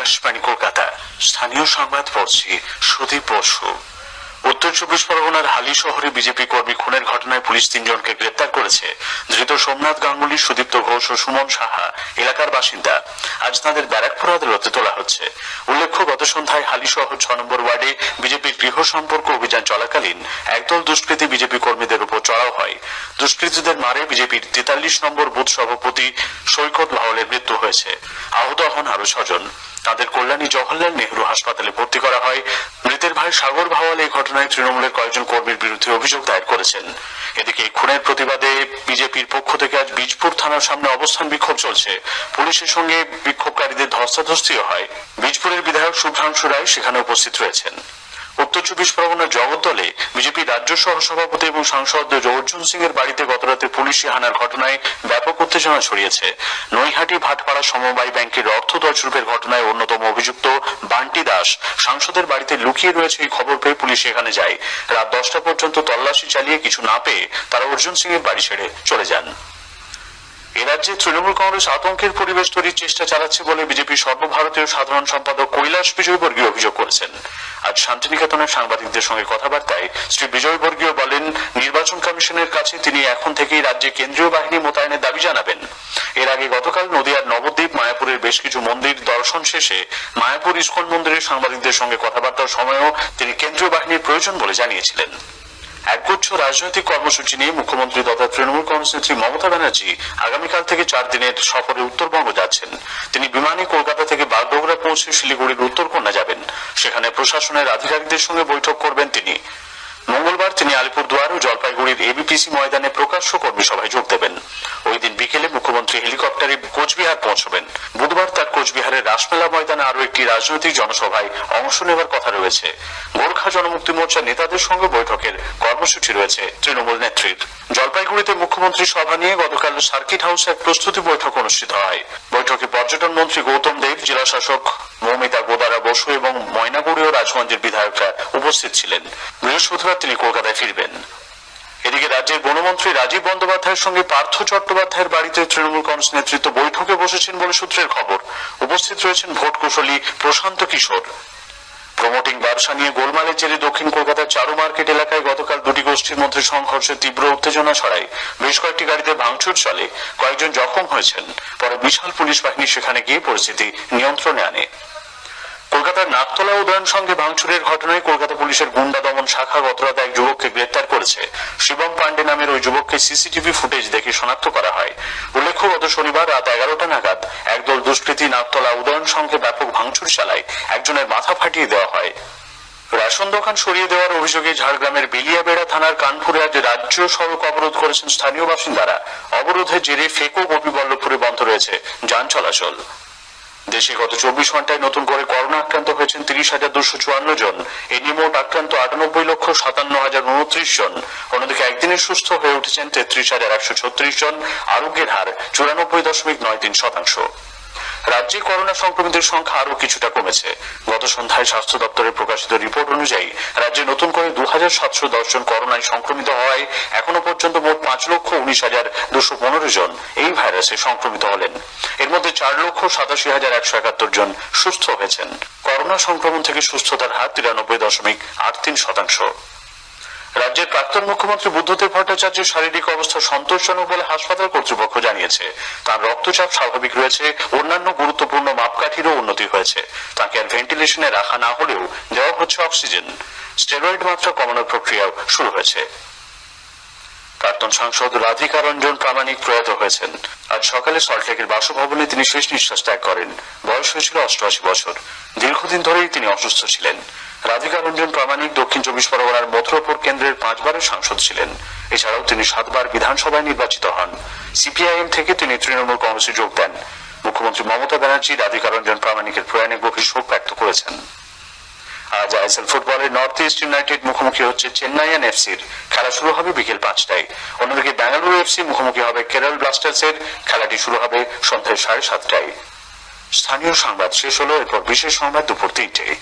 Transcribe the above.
আকাশবাণী কলকাতা। স্থানীয় সংবাদ পড়ছি সুদীপ বসু। উত্তর চব্বিশ পরগনার হালি শহরে বিজেপি কর্মী খুনের ঘটনায় পুলিশ 3 জনকে গ্রেপ্তার করেছে। ধৃত সোমনাথ গাঙ্গুলি, সুদীপ্ত ঘোষ ও সুমন সাহা এলাকার বাসিন্দা। আজ তাদের ব্যারাকপুর আদালতে তোলা হচ্ছে। উল্লেখ্য, গত সন্ধ্যায় হালি শহর 6 নম্বর ওয়ার্ডে বিজেপির গৃহ সম্পর্ক অভিযান চলাকালীন একদল দুষ্কৃতী বিজেপি কর্মীদের উপর চড়াও হয়। দুষ্কৃতীদের মারে বিজেপির 43 নম্বর বুথ সভাপতি সৈকত ভাওয়ালের মৃত্যু হয়েছে। আহত হন আরো 6 জন। তাদের কল্যাণী জওহরলাল নেহরু হাসপাতালে ভর্তি করা হয়। মৃতের ভাই সাগর ভাওয়াল এই ঘটনায় তৃণমূলের কয়েকজন কর্মীর বিরুদ্ধে অভিযোগ দায়ের করেছেন। এদিকে খুনের প্রতিবাদে বিজেপির পক্ষ থেকে আজ বীজপুর থানার সামনে অবস্থান বিক্ষোভ চলছে। পুলিশের সঙ্গে বিক্ষোভকারীদের ধস্তাধস্তিও হয়। বীজপুরের বিধায়ক শুভ্রাংশু রায় সেখানে উপস্থিত রয়েছেন। উত্তর চব্বিশ পরগনার জগদ্দলে বিজেপি রাজ্য সহ সভাপতি এবং সাংসদ অর্জুন সিং এর বাড়িতে গতরাতে পুলিশি হানার ঘটনায় ব্যাপক উত্তেজনা ছড়িয়েছে। নৈহাটি ভাটপাড়া সমবায় ব্যাংকের অর্থ তছরূপের ঘটনায় অন্যতম অভিযুক্ত বান্টি দাস সাংসদের বাড়িতে লুকিয়ে রয়েছে এই খবর পেয়ে পুলিশ এখানে যায়। রাত 10টা পর্যন্ত তল্লাশি চালিয়ে কিছু না পেয়ে তারা অর্জুন সিং এর বাড়ি ছেড়ে চলে যান। এ রাজ্যে তৃণমূল কংগ্রেস আতঙ্কের পরিবেশ তৈরির চেষ্টা চালাচ্ছে বলে বিজেপি সর্বভারতীয় সাধারণ সম্পাদক কৈলাস বিজয়বর্গীয় অভিযোগ করেছেন। আজ শান্তিনিকেতনের সাংবাদিকদের সঙ্গে কথাবার্তায় শ্রী বিজয়বর্গীয় বলেন, নির্বাচন কমিশনের কাছে তিনি এখন থেকেই রাজ্যে কেন্দ্রীয় বাহিনী মোতায়েনের দাবি জানাবেন। এর আগে গতকাল নদিয়ার নবদ্বীপ মায়াপুরের বেশ কিছু মন্দির দর্শন শেষে মায়াপুর ইস্কন মন্দিরের সাংবাদিকদের সঙ্গে কথাবার্তার সময়ও তিনি কেন্দ্রীয় বাহিনীর প্রয়োজন বলে জানিয়েছিলেন। একগুচ্ছ রাজনৈতিক কর্মসূচি নিয়ে মুখ্যমন্ত্রী তথা তৃণমূল কংগ্রেস নেত্রী মমতা ব্যানার্জি আগামীকাল থেকে 4 দিনের সফরে উত্তরবঙ্গ যাচ্ছেন। তিনি বিমানে কলকাতা থেকে বাগডোগরা পৌঁছে শিলিগুড়ির উত্তরকন্যা যাবেন। সেখানে প্রশাসনের আধিকারিকদের সঙ্গে বৈঠক করবেন তিনি। মঙ্গলবার তিনি আলিপুরদুয়ার ও জলপাইগুড়ির এবিপিসি ময়দানে প্রকাশ্য কর্মী সভায় যোগ দেবেন। ওই দিন বিকেলে মুখ্যমন্ত্রী হেলিকপ্টারে কোচবিহার পৌঁছবেন। বুধবার তার কোচবিহারের রাসমেলা ময়দানে আরো একটি রাজনৈতিক জনসভায় অংশ নেবার কথা রয়েছে। গোর্খা জনমুক্তি মোর্চার নেতাদের সঙ্গে বৈঠকের কর্মসূচি রয়েছে তৃণমূল নেত্রীর। জলপাইগুড়িতে মুখ্যমন্ত্রী সভা নিয়ে গতকাল সার্কিট হাউসে এক প্রস্তুতি বৈঠক অনুষ্ঠিত হয়। বৈঠকে পর্যটন মন্ত্রী গৌতম দেব, জেলা শাসক মৌমিতা গোদারা বসু এবং ময়নাগুড়ি ও রাজগঞ্জের বিধায়করা উপস্থিত ছিলেন। বৃহস্পতিবার তিনি কলকাতায় ফিরবেন। এদিকে রাজ্যের বনমন্ত্রী রাজীব বন্দ্যোপাধ্যায়ের সঙ্গে পার্থ চট্টোপাধ্যায়ের বাড়িতে তৃণমূল কংগ্রেস নেতৃত্ব বৈঠকে বসেছেন বলে সূত্রের খবর। উপস্থিত রয়েছেন ভোট কুশলী প্রশান্ত কিশোর। প্রমোটিং ব্যবসা নিয়ে গোলমালের জেরে দক্ষিণ কলকাতার চারু মার্কেট এলাকায় গতকাল দুটি গোষ্ঠীর মধ্যে সংঘর্ষে তীব্র উত্তেজনা ছড়ায়। বেশ কয়েকটি গাড়িতে ভাঙচুর চলে, কয়েকজন জখম হয়েছেন। পরে বিশাল পুলিশ বাহিনী সেখানে গিয়ে পরিস্থিতি নিয়ন্ত্রণে আনে। কলকাতার নাকতলা উদয়ন সঙ্গে ভাঙচুরের ঘটনায় কলকাতা পুলিশের গুন্ডা দমন শাখা গতরাতে এক যুবককে গ্রেপ্তার করেছে। শিবম পান্ডে নামের ওই যুবককে সিসিটিভি ফুটেজ দেখে শনাক্ত করা হয়। উল্লেখ্য, গত শনিবার রাত 11টা নাগাদ একদল দুষ্কৃতী নাকতলা উদয়ন সঙ্গে ব্যাপক ভাঙচুর চালায়। একজনের মাথা ফাটিয়ে দেওয়া হয়। রেশন দোকান সরিয়ে দেওয়ার অভিযোগে ঝাড়গ্রামের বেলিয়াবেড়া থানার কানপুরে আজ রাজ্য সড়ক অবরোধ করেছেন স্থানীয় বাসিন্দারা। অবরোধের জেরে ফেকো গোপীবল্লভপুরে বন্ধ রয়েছে যান চলাচল। দেশে গত 24 ঘন্টায় নতুন করে করোনা আক্রান্ত হয়েছেন 30,254 জন। এ নিয়ে মোট আক্রান্ত 98,57,029 জন। অন্যদিকে একদিনে সুস্থ হয়ে উঠেছেন 33,136 জন। আরোগ্যের হার 94.93%। রাজ্যে করোনা সংক্রমিতের সংখ্যা আরো কিছুটা কমেছে। গত সন্ধ্যায় স্বাস্থ্য দপ্তরের প্রকাশিত রিপোর্ট অনুযায়ী রাজ্যে নতুন করে 2,710 জন করোনায় সংক্রমিত হওয়ায় এখনো পর্যন্ত মোট 5,19,215 জন এই ভাইরাসে সংক্রমিত হলেন। এর মধ্যে 4,87,171 জন সুস্থ হয়েছেন। করোনা সংক্রমণ থেকে সুস্থতার হার 93.83%। রাজ্যের প্রাক্তন মুখ্যমন্ত্রী বুদ্ধদেব ভট্টাচার্যের শারীরিক অবস্থা সন্তোষজনক বলে হাসপাতাল কর্তৃপক্ষ জানিয়েছে। তার রক্তচাপ স্বাভাবিক রয়েছে, অন্যান্য গুরুত্বপূর্ণ মাপকাঠিরও উন্নতি হয়েছে। তাকে আর ভেন্টিলেশনে রাখা না হলেও দেওয়া হচ্ছে অক্সিজেন। স্টেরয়েড মাত্রা কমানোর প্রক্রিয়াও শুরু হয়েছে। প্রাক্তন সাংসদ রাধিকা রঞ্জন প্রামাণিক প্রয়াত হয়েছেন। আজ সকালে সল্টলেকের বাসভবনে তিনি শেষ নিঃশ্বাস ত্যাগ করেন। বয়স হয়েছিল 88 বছর। দীর্ঘদিন ধরেই তিনি অসুস্থ ছিলেন। রাধিকা রঞ্জন প্রামাণিক দক্ষিণ 24 পরগনার মথুরাপুর কেন্দ্রের 5 বারের সাংসদ ছিলেন। এছাড়াও তিনি 7 বার বিধানসভায় নির্বাচিত হন। সিপিআইএম থেকে তিনি তৃণমূল কংগ্রেসে যোগ দেন। মুখ্যমন্ত্রী মমতা ব্যানার্জি রাধিকা রঞ্জন প্রামাণিকের প্রয়াণে গভীর শোক ব্যক্ত করেছেন। আজ আইএসএল ফুটবলের নর্থ ইস্ট ইউনাইটেড মুখোমুখি হচ্ছে চেন্নাইয়ান এফসির। খেলা শুরু হবে বিকেল 5টায়। অন্যদিকে বেঙ্গালুরু এফসি মুখোমুখি হবে কেরল ব্লাস্টার্সের। খেলাটি শুরু হবে সন্ধ্যায় 7:30টায়। স্থানীয় সংবাদ শেষ হলো। এরপর বিশেষ সংবাদ দুপুর 3টায়।